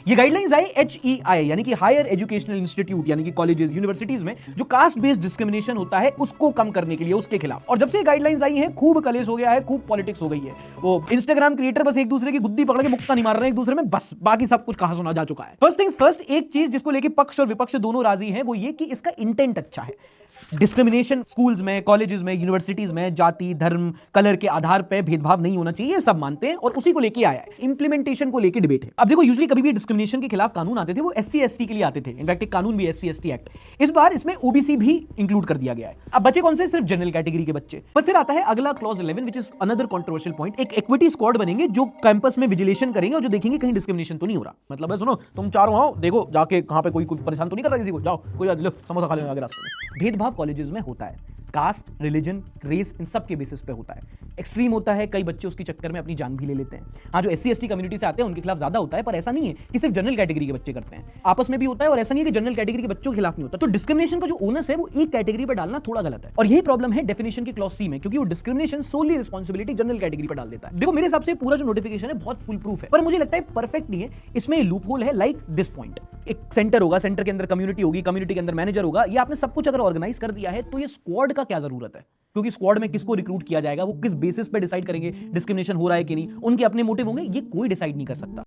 ये गाइडलाइंस आई HEI यानी कि हायर एजुकेशनल इंस्टीट्यूट यानी कि कॉलेजेस यूनिवर्सिटीज में जो कास्ट बेस्ड डिस्क्रिमिनेशन होता है उसको कम करने के लिए, उसके खिलाफ। और जब से ये गाइडलाइंस आई हैं खूब कलेश हो गया है, खूब पॉलिटिक्स हो गई है। वो इंस्टाग्राम क्रिएटर बस एक दूसरे की गुद्दी पकड़ के मुक्का नहीं मार रहे हैं एक दूसरे में, बस बाकी सब कुछ कहा सुना जा चुका है। फर्स्ट थिंग्स फर्स्ट, एक चीज जिसको लेके पक्ष और विपक्ष दोनों राजी हैं वो ये कि इसका इंटेंट अच्छा है। डिस्क्रिमिनेशन स्कूल्स में, कॉलेजेस में, यूनिवर्सिटीज में जाति, धर्म, कलर के आधार पर भेदभाव नहीं होना चाहिए, सब मानते हैं और उसी को लेके आया है। इंप्लीमेंटेशन को लेके डिबेट है। अब देखो यूजुअली कभी भी डिस्क्रिमिनेशन के खिलाफ कानून आते थे वो SC ST के लिए आते थे। इनफैक्ट एक कानून भी SC ST एक्ट, इस बार इसमें OBC भी इंक्लूड कर दिया गया है। अब बच्चे कौन से? सिर्फ जनरल कैटेगरी के बच्चे। पर फिर आता है अगला clause 11 which is another controversial point. एक इक्विटी स्क्वाड बनेंगे जो कैंपस में विजिलेशन करेंगे और जो देखेंगे कहीं डिस्क्रिमिनेशन तो नहीं हो रहा। मतलब है, सुनो तुम चारों आओ, देखो जाके कहां पे कोई परेशान तो नहीं कर रहा किसी को, जाओ कोई लो समोसा खा लेना आगे रास्ते में। भेदभाव कॉलेजेस में होता है, कास्ट, रिलीजन, रेस, इन सब के बेसिस पे होता है। एक्सट्रीम होता है, कई बच्चे उसके चक्कर में अपनी जान भी ले लेते हैं। हाँ, जो SC ST कम्युनिटी से आते हैं उनके खिलाफ ज्यादा होता है, पर ऐसा नहीं है कि सिर्फ जनरल कैटेगरी के बच्चे करते हैं, आपस में भी होता है। और ऐसा नहीं है कि जनरल कैटेगरी के बच्चों के खिलाफ नहीं होता। तो डिस्क्रिमिनेशन का जो ओनस है वो एक कैटेगरी पर डालना थोड़ा गलत है। और यही प्रॉब्लम है डेफिनेशन की क्लॉज C में, क्योंकि वो डिस्क्रिमिनेशन सोली रिस्पॉन्सिबिलिटी जनरल कैटेगरी पर डाल देता है। देखो मेरे हिसाब से पूरा जो नोटिफिकेशन है बहुत फुल प्रूफ है, पर मुझे लगता है परफेक्ट नहीं है। इसमें लूप होल है लाइक दिस पॉइंट। एक सेंटर होगा, सेंटर के अंदर कम्युनिटी होगी, कम्युनिटी के अंदर मैनेजर होगा। ये आपने सब कुछ अगर ऑर्गेनाइज कर दिया है तो ये स्क्वाड का क्या जरूरत है? क्योंकि स्क्वाड में किसको रिक्रूट किया जाएगा, वो किस बेसिस पे डिसाइड करेंगे डिस्क्रिमिनेशन हो रहा है कि नहीं, उनके अपने मोटिव होंगे, ये कोई डिसाइड नहीं कर सकता।